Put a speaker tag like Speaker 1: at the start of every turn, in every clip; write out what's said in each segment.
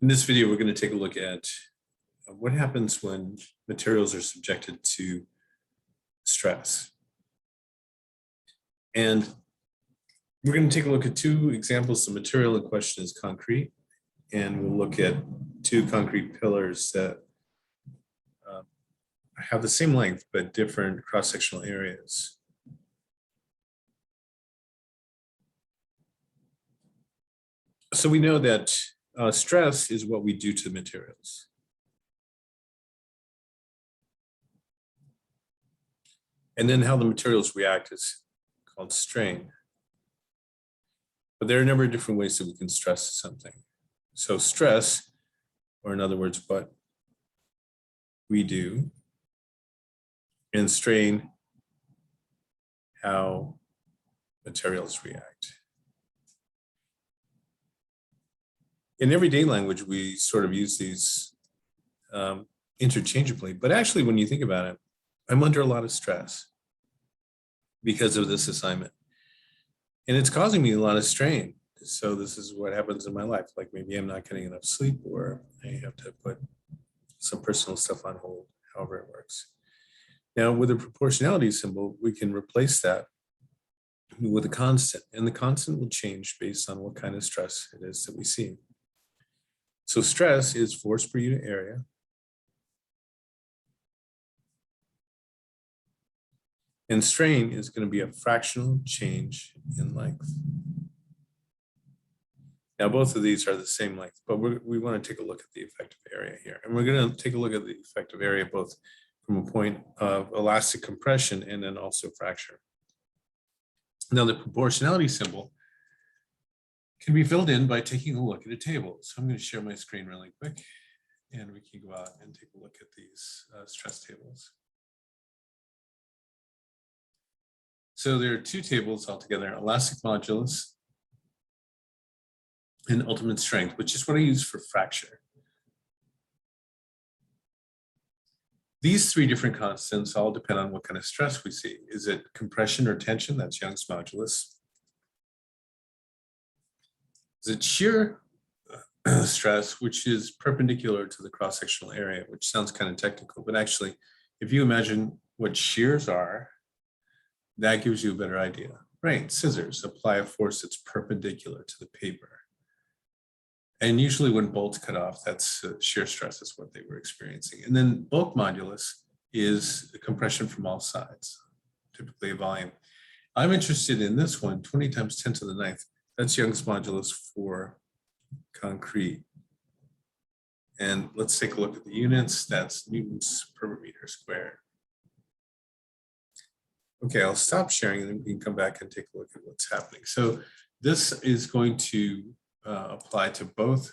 Speaker 1: In this video, we're going to take a look at what happens when materials are subjected to stress. And we're going to take a look at two examples. The material in question is concrete, and we'll look at two concrete pillars that have the same length but different cross-sectional areas. So we know that stress is what we do to the materials. And then how the materials react is called strain. But there are a number of different ways that we can stress something. So stress, or in other words, what we do, and strain, how materials react. In everyday language, we sort of use these interchangeably, but actually when you think about it, I'm under a lot of stress because of this assignment. And it's causing me a lot of strain. So this is what happens in my life. Like maybe I'm not getting enough sleep, or I have to put some personal stuff on hold, however it works. Now with a proportionality symbol, we can replace that with a constant, and the constant will change based on what kind of stress it is that we see. So stress is force per unit area. And strain is going to be a fractional change in length. Now, both of these are the same length, but we want to take a look at the effective area here. And we're going to take a look at the effective area both from a point of elastic compression and then also fracture. Now, the proportionality symbol can be filled in by taking a look at a table. So I'm going to share my screen really quick, and we can go out and take a look at these stress tables. So there are two tables altogether: elastic modulus and ultimate strength, which is what I use for fracture. These three different constants all depend on what kind of stress we see. Is it compression or tension? That's Young's modulus. Is it shear stress, which is perpendicular to the cross-sectional area, which sounds kind of technical, but actually, if you imagine what shears are, that gives you a better idea. Right, scissors apply a force that's perpendicular to the paper. And usually when bolts cut off, that's shear stress is what they were experiencing. And then bulk modulus is the compression from all sides, typically a volume. I'm interested in this one, 20 times 10 to the ninth. That's Young's modulus for concrete. And let's take a look at the units. That's newtons per meter squared. Okay, I'll stop sharing and then we can come back and take a look at what's happening. So this is going to apply to both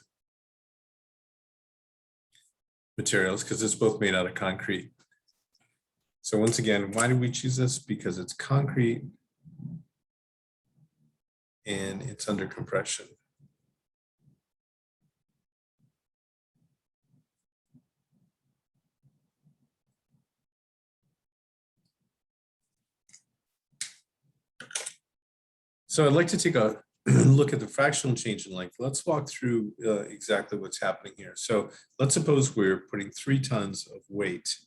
Speaker 1: materials because it's both made out of concrete. So once again, why did we choose this? Because it's concrete and it's under compression. So I'd like to take a look at the fractional change in length. Let's walk through exactly what's happening here. So let's suppose we're putting 3 tons of weight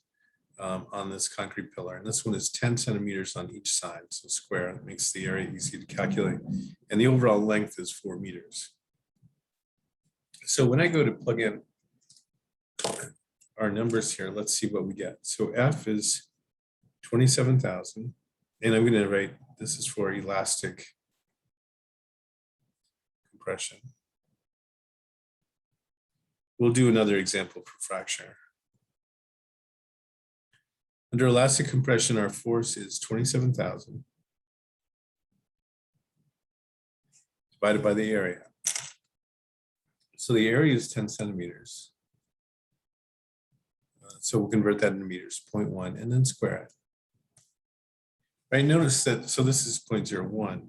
Speaker 1: on this concrete pillar, and this one is 10 centimeters on each side, so square. It makes the area easy to calculate, and the overall length is 4 meters. So when I go to plug in our numbers here, let's see what we get. So F is 27,000, and I'm going to write, this is for elastic compression. We'll do another example for fracture. Under elastic compression, our force is 27,000 divided by the area. So the area is 10 centimeters. So we'll convert that into meters, 0.1, and then square it. Right, notice that, so this is 0.01.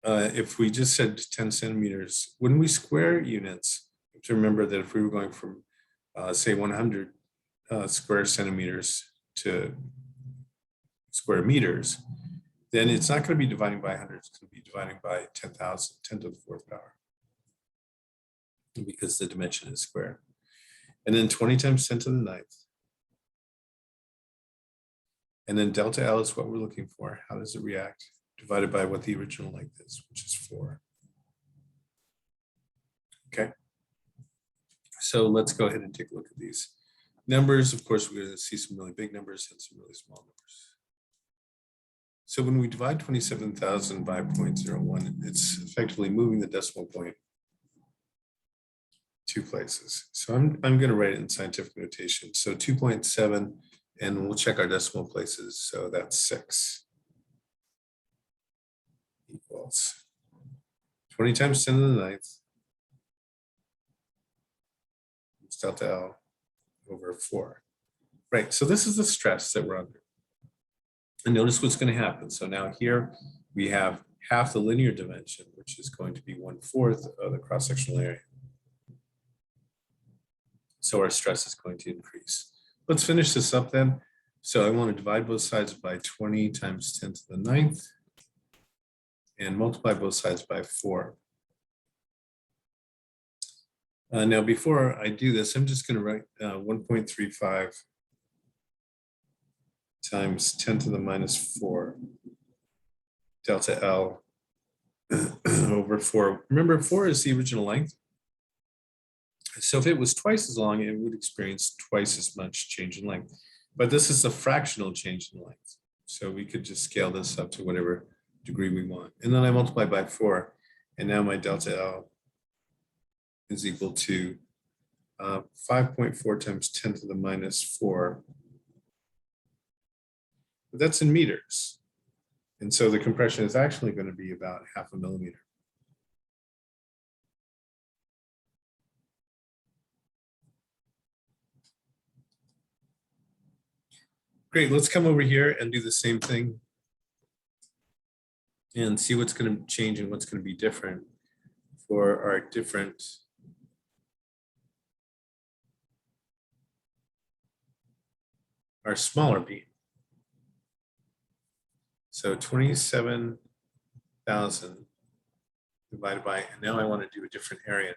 Speaker 1: If we just said 10 centimeters, when we square units, you have to remember that if we were going from, say, 100 square centimeters to square meters, then it's not going to be dividing by 100, it's going to be dividing by 10,000, 10 to the 4th power. because the dimension is square. And then 20 times 10 to the ninth. And then delta L is what we're looking for. How does it react? Divided by what the original length is, which is 4. Okay. So let's go ahead and take a look at these numbers. Of course, we're going to see some really big numbers and some really small numbers. So when we divide 27,000 by 0.01, it's effectively moving the decimal point 2 places. So I'm going to write it in scientific notation. So 2.7, and we'll check our decimal places. So that's 6 equals 20 times 10 to the ninth. It's delta L over 4. Right, so this is the stress that we're under. And notice what's going to happen. So now here we have half the linear dimension, which is going to be 1/4 of the cross-sectional area. So our stress is going to increase. Let's finish this up then. So I want to divide both sides by 20 times 10 to the ninth and multiply both sides by 4. Now, before I do this, I'm just going to write 1.35 times 10 to the minus 4 delta L over 4. Remember, 4 is the original length. So if it was twice as long, it would experience twice as much change in length. But this is a fractional change in length. So we could just scale this up to whatever degree we want. And then I multiply by 4. And now my delta L is equal to 5.4 times 10 to the minus 4. But that's in meters. And so the compression is actually going to be about 0.5 millimeter. Great, let's come over here and do the same thing and see what's going to change and what's going to be different for our different our smaller beam. So 27,000 divided by, and now I want to do a different area.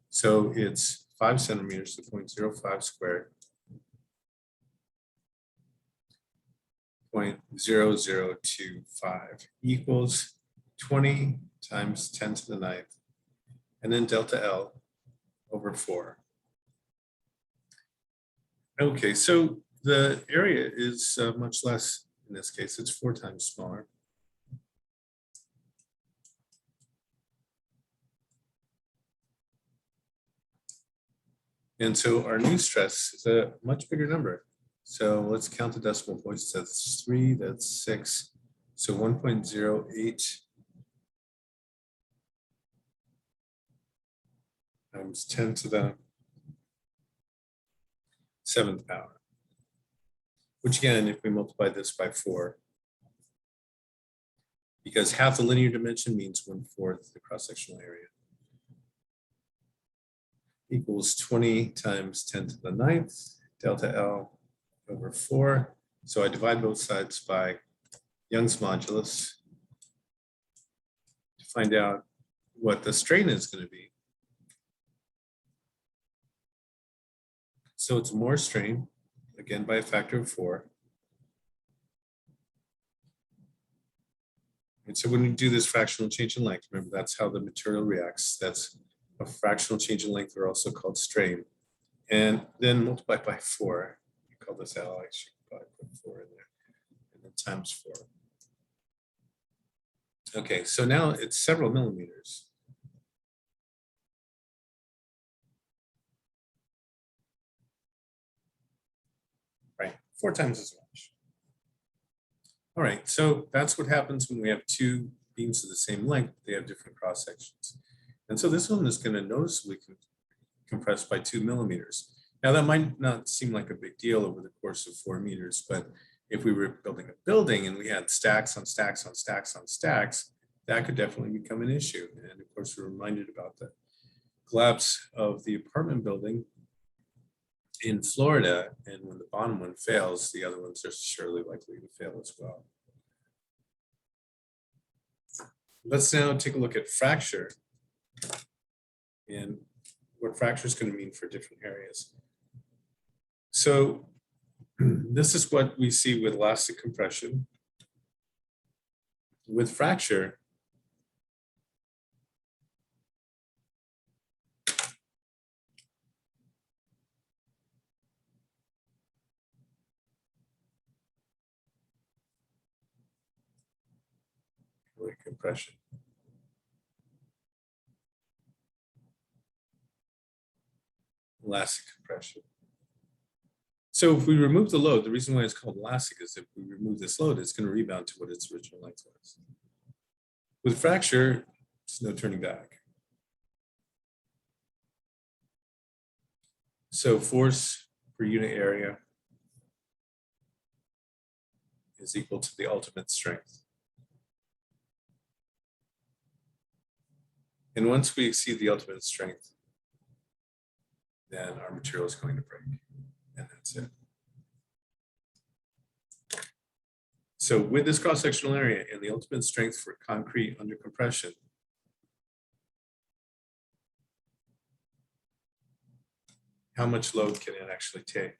Speaker 1: So it's 5 centimeters to 0.05 squared. 0.0025 equals 20 times 10 to the ninth, and then delta L over 4. Okay, so the area is much less in this case. It's 4 times smaller. And so our new stress is a much bigger number. So let's count the decimal points. That's 3, that's 6. So 1.08 times 10 to the 7th power. Which again, if we multiply this by 4, because half the linear dimension means 1/4 the cross-sectional area, equals 20 times 10 to the ninth, delta L over 4. So I divide both sides by Young's modulus to find out what the strain is going to be. So it's more strain, again by a factor of 4. And so when we do this fractional change in length, remember that's how the material reacts. That's a fractional change in length, or also called strain. And then multiply by 4. You call this L, I should probably put 4 in there. And then times 4. Okay, so now it's several millimeters. Right, 4 times as much. All right, so that's what happens when we have 2 beams of the same length. They have different cross sections. And so this one is going to noticeably compress by 2 millimeters. Now that might not seem like a big deal over the course of 4 meters, but if we were building a building and we had stacks on stacks on stacks on stacks, that could definitely become an issue. And of course, we're reminded about the collapse of the apartment building in Florida, and when the bottom one fails, the other ones are surely likely to fail as well. Let's now take a look at fracture. And what fracture is going to mean for different areas. So this is what we see with elastic compression. With fracture, compression. Elastic compression. So if we remove the load, the reason why it's called elastic is if we remove this load, it's going to rebound to what its original length was. With fracture, there's no turning back. So force per unit area is equal to the ultimate strength. And once we exceed the ultimate strength, then our material is going to break, and that's it. So with this cross-sectional area and the ultimate strength for concrete under compression, how much load can it actually take?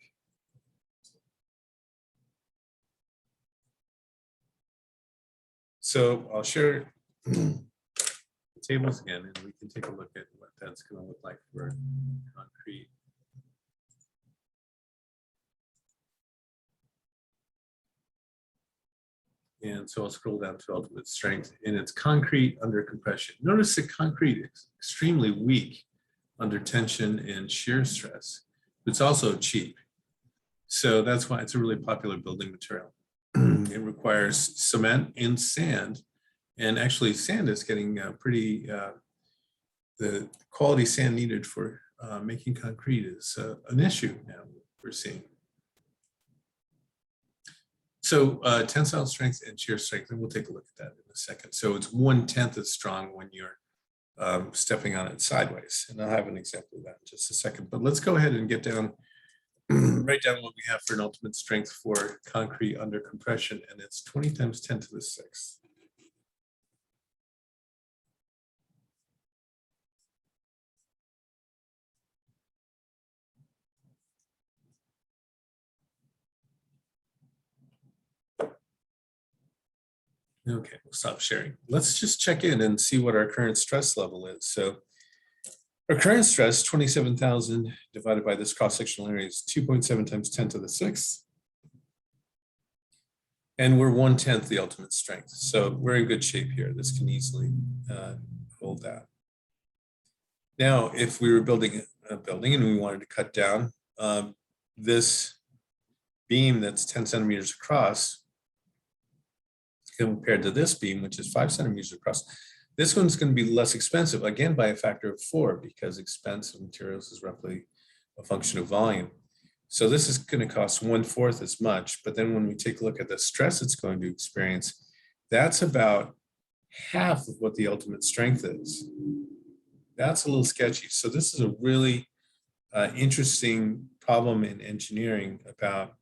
Speaker 1: So I'll share the tables again, and we can take a look at what that's going to look like for concrete. And so I'll scroll down to ultimate strength, and it's concrete under compression. Notice that concrete is extremely weak under tension and shear stress. It's also cheap. So that's why it's a really popular building material. It requires cement and sand. And actually sand is getting pretty, the quality sand needed for making concrete is an issue now we're seeing. So tensile strength and shear strength, and we'll take a look at that in a second. So it's 1/10 as strong when you're stepping on it sideways. And I'll have an example of that in just a second. But let's go ahead and get down, write down what we have for an ultimate strength for concrete under compression, and it's 20 times 10 to the 6th. Okay, we'll stop sharing. Let's just check in and see what our current stress level is. So our current stress, 27,000 divided by this cross-sectional area is 2.7 times 10 to the 6th. And we're 1/10 the ultimate strength. So we're in good shape here. This can easily hold that. Now, if we were building a building and we wanted to cut down this beam that's 10 centimeters across, compared to this beam, which is 5 centimeters across, this one's going to be less expensive, again, by a factor of 4, because expense of materials is roughly a function of volume. So this is going to cost 1/4 as much. But then when we take a look at the stress it's going to experience, that's about half of what the ultimate strength is. That's a little sketchy. So this is a really interesting problem in engineering about,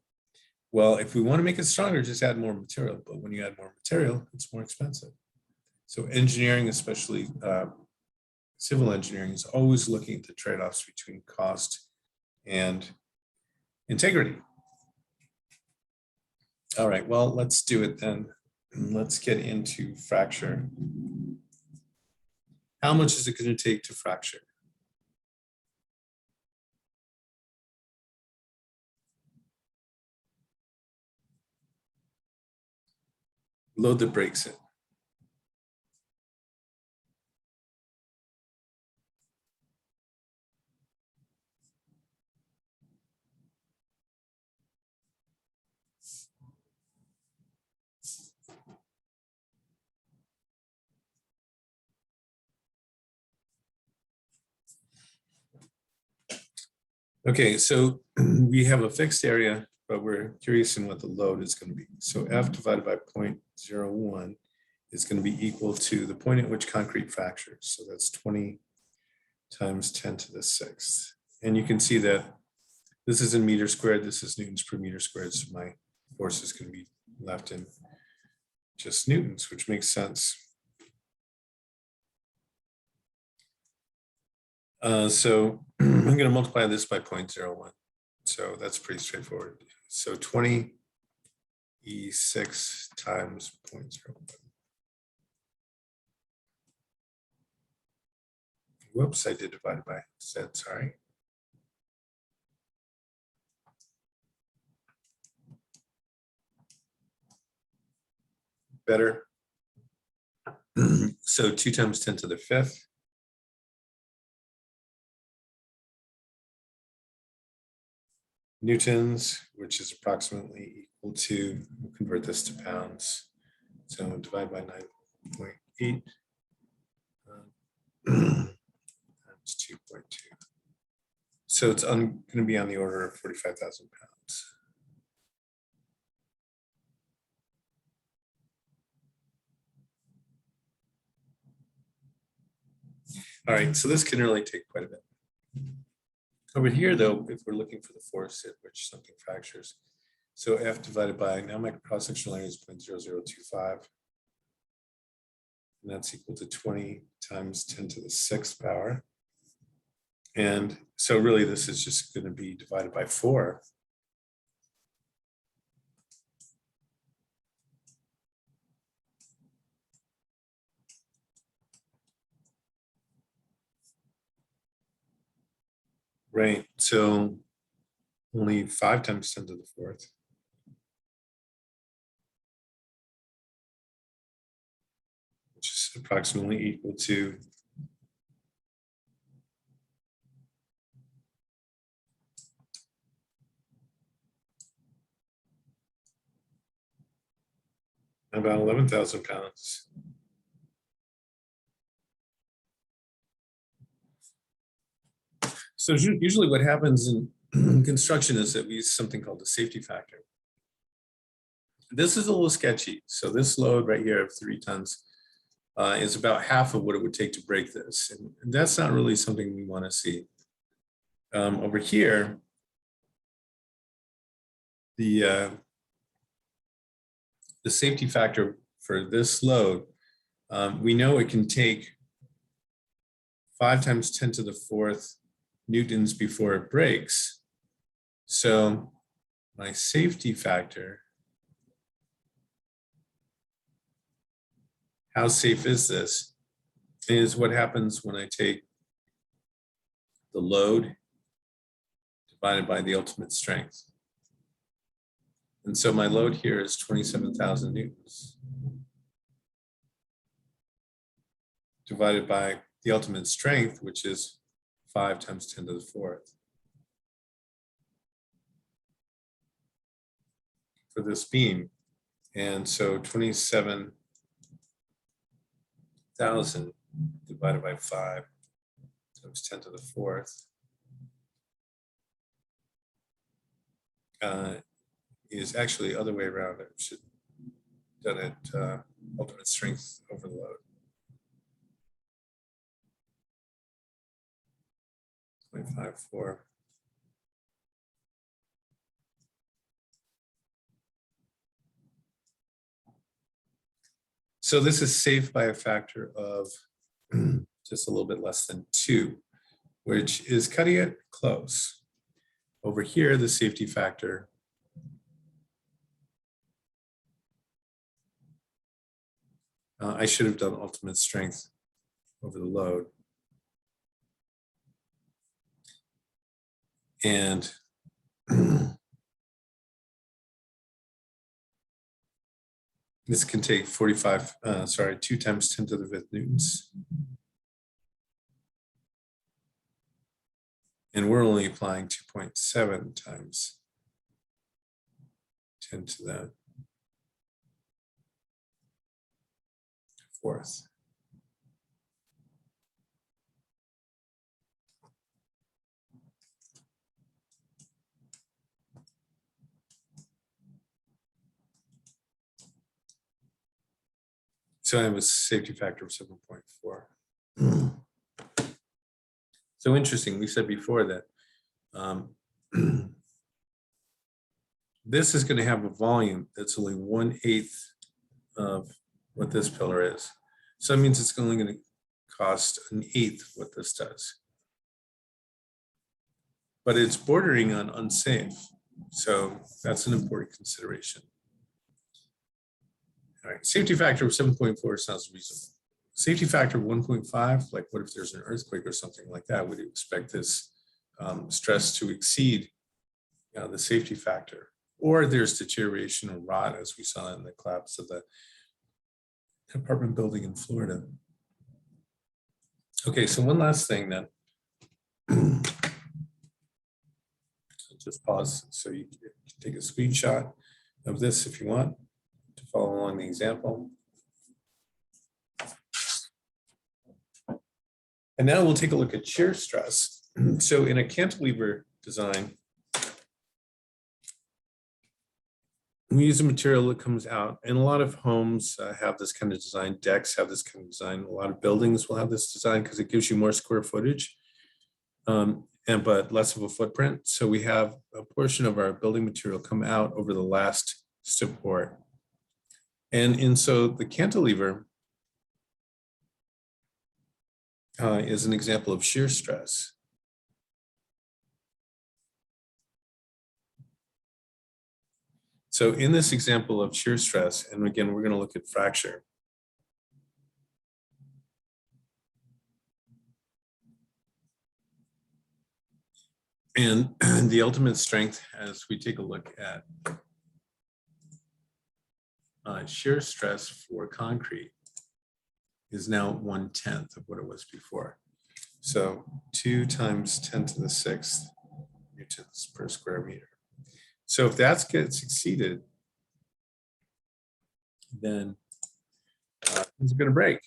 Speaker 1: well, if we want to make it stronger, just add more material. But when you add more material, it's more expensive. So engineering, especially civil engineering, is always looking at the trade-offs between cost and integrity. All right, well, let's do it then. Let's get into fracture. How much is it going to take to fracture? Load that breaks it. Okay, so we have a fixed area, but we're curious in what the load is going to be. So F divided by 0.01 is going to be equal to the point at which concrete fractures. So that's 20 times 10 to the 6th. And you can see that this is in meters squared, this is newtons per meter squared. So my force is going to be left in just newtons, which makes sense. So I'm going to multiply this by 0.01. So that's pretty straightforward. So 20 E6 times 0.01. Whoops, I did divide by instead, sorry. Better. So 2 times 10 to the 5th. Newtons, which is approximately equal to, we'll convert this to pounds. So divide by 9.8 times 2.2. So it's going to be on the order of 45,000 pounds. All right, so this can really take quite a bit. Over here, though, if we're looking for the force at which something fractures, so F divided by, now my cross-sectional area is 0.0025. And that's equal to 20 times 10 to the 6th power. And so really this is just going to be divided by 4. Right, so only 5 times 10 to the 4th. Which is approximately equal to about 11,000 pounds. So usually what happens in construction is that we use something called the safety factor. This is a little sketchy. So this load right here of 3 tons is about half of what it would take to break this. And that's not really something we want to see. Over here, the safety factor for this load, we know it can take 5 times 10 to the 4th newtons before it breaks. So my safety factor, how safe is this, is what happens when I take the load divided by the ultimate strength. And so my load here is 27,000 newtons divided by the ultimate strength, which is 5 times 10 to the 4th. For this beam. And so 27,000 divided by 5 times 10 to the 4th is actually the other way around. I should have done it ultimate strength over the load. 0.54. So this is safe by a factor of just a little bit less than 2, which is cutting it close. Over here, the safety factor I should have done ultimate strength over the load. And this can take 2 times 10 to the 5th newtons. And we're only applying 2.7 times 10 to the 4th. So I have a safety factor of 7.4. So interesting, we said before that this is going to have a volume that's only 1/8 of what this pillar is. So that means it's only going to cost 1/8 what this does. but it's bordering on unsafe. So that's an important consideration. All right, safety factor of 7.4 sounds reasonable. Safety factor of 1.5, like what if there's an earthquake or something like that? Would you expect this stress to exceed the safety factor? Or there's deterioration or rot, as we saw in the collapse of the apartment building in Florida. Okay, so one last thing then. Just pause so you can take a screenshot of this if you want to follow along the example. And now we'll take a look at shear stress. So in a cantilever design, we use a material that comes out, and a lot of homes have this kind of design. Decks have this kind of design. A lot of buildings will have this design because it gives you more square footage, but less of a footprint. So we have a portion of our building material come out over the last support. And so the cantilever is an example of shear stress. So in this example of shear stress, and again, we're going to look at fracture. And the ultimate strength, as we take a look at shear stress for concrete, is now 1/10 of what it was before. So 2 times 10 to the 6th newtons per square meter. So if that gets exceeded, then things are going to break.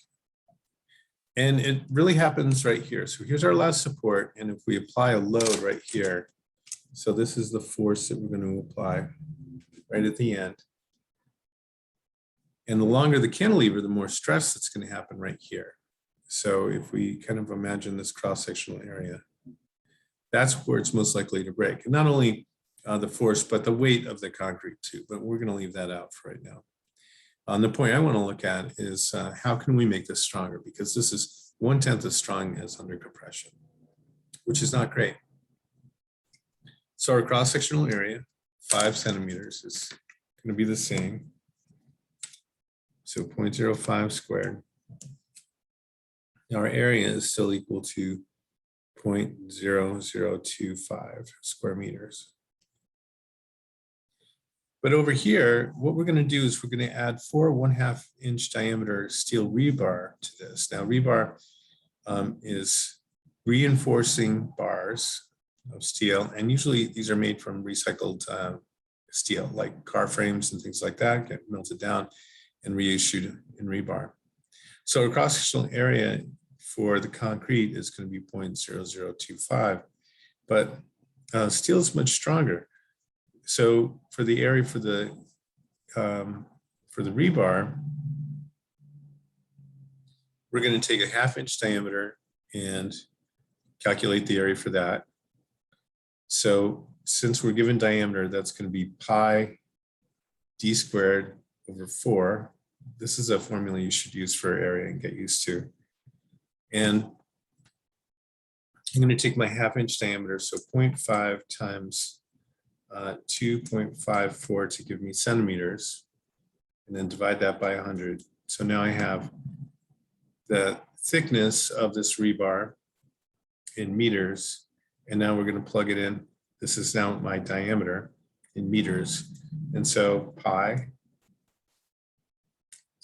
Speaker 1: And it really happens right here. So here's our last support. And if we apply a load right here, so this is the force that we're going to apply right at the end. And the longer the cantilever, the more stress that's going to happen right here. So if we kind of imagine this cross-sectional area, that's where it's most likely to break. And not only the force, but the weight of the concrete too. But we're going to leave that out for right now. The point I want to look at is how can we make this stronger? Because this is 1/10 as strong as under compression, which is not great. So our cross-sectional area, 5 centimeters, is going to be the same. So 0.05 squared. Now our area is still equal to 0.0025 square meters. But over here, what we're going to do is we're going to add 4 1/2 inch diameter steel rebar to this. Now rebar is reinforcing bars of steel, and usually these are made from recycled steel, like car frames and things like that, get melted down and reissued in rebar. So our cross-sectional area for the concrete is going to be 0.0025, but steel is much stronger. So for the area for the rebar, we're going to take a 1/2 inch diameter and calculate the area for that. So since we're given diameter, that's going to be pi d squared over 4. This is a formula you should use for area and get used to. And I'm going to take my 1/2 inch diameter, so 0.5 times 2.54 to give me centimeters, and then divide that by 100. So now I have the thickness of this rebar in meters, and now we're going to plug it in. This is now my diameter in meters, and so pi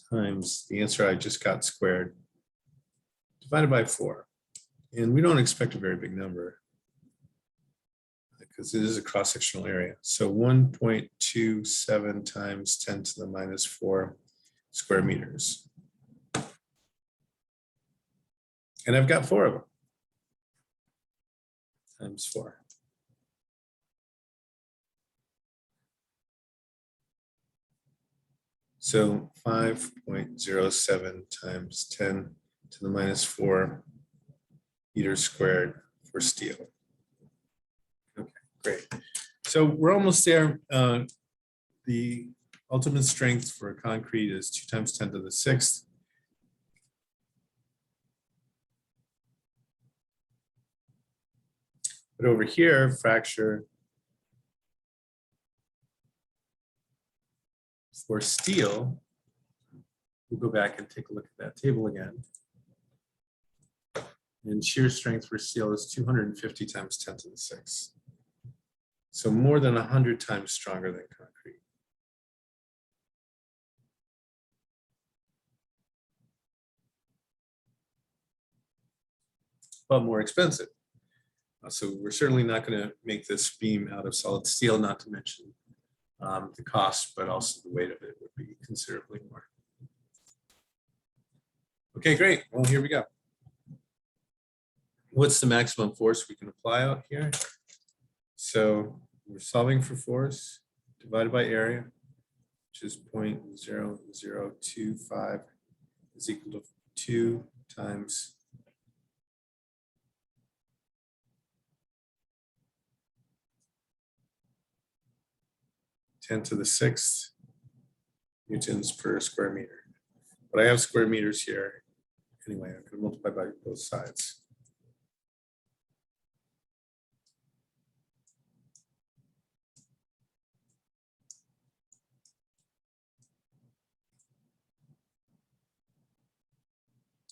Speaker 1: times the answer I just got squared divided by 4. And we don't expect a very big number because it is a cross-sectional area. So 1.27 times 10 to the minus 4 square meters. And I've got 4 of them times 4. So 5.07 times 10 to the minus 4 meters squared for steel. Okay, great. So we're almost there. The ultimate strength for concrete is 2 times 10 to the 6th. But over here, fracture for steel, we'll go back and take a look at that table again. And shear strength for steel is 250 times 10 to the 6. So more than 100 times stronger than concrete. But more expensive. So we're certainly not going to make this beam out of solid steel, not to mention the cost, but also the weight of it would be considerably more. Okay, great. Well, here we go. What's the maximum force we can apply out here? So we're solving for force divided by area, which is 0.0025 is equal to 2 times 10 to the 6th newtons per square meter. But I have square meters here. Anyway, I'm going to multiply by both sides.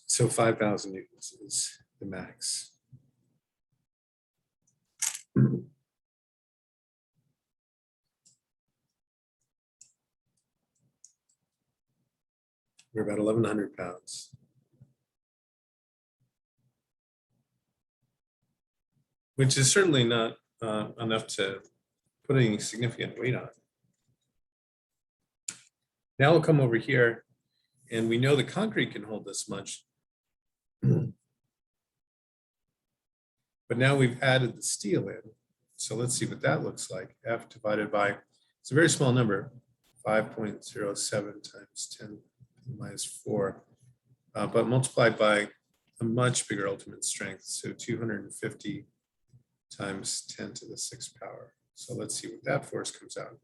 Speaker 1: So 5,000 newtons is the max. We're about 1,100 pounds. Which is certainly not enough to put any significant weight on. Now we'll come over here, and we know the concrete can hold this much. But now we've added the steel in. So let's see what that looks like. F divided by, it's a very small number, 5.07 times 10 minus 4, but multiplied by a much bigger ultimate strength. So 250 times 10 to the 6th power. So let's see what that force comes out.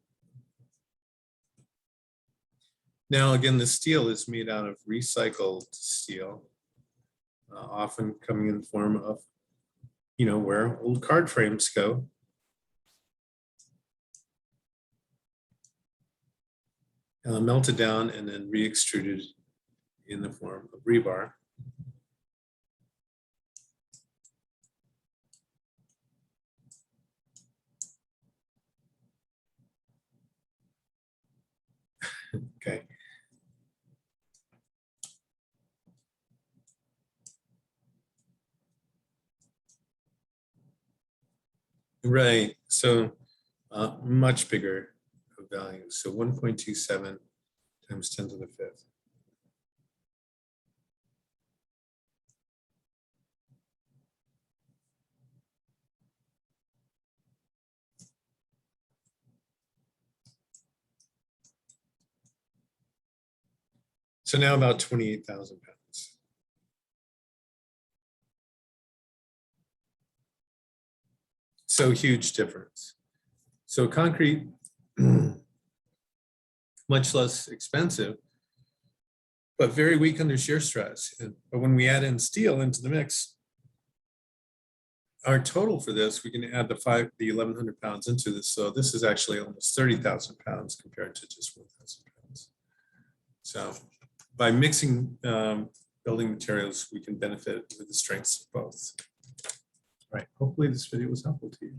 Speaker 1: Now, again, the steel is made out of recycled steel, often coming in the form of, you know, where old card frames go. Melted down and then re-extruded in the form of rebar. Okay. Right, so much bigger value. So 1.27 times 10 to the 5th. So now about 28,000 pounds. So huge difference. So concrete, much less expensive, but very weak under shear stress. But when we add in steel into the mix, our total for this, we can add the 1,100 pounds into this. So this is actually almost 30,000 pounds compared to just 1,000 pounds. So by mixing building materials, we can benefit with the strengths of both. All right, hopefully this video was helpful to you.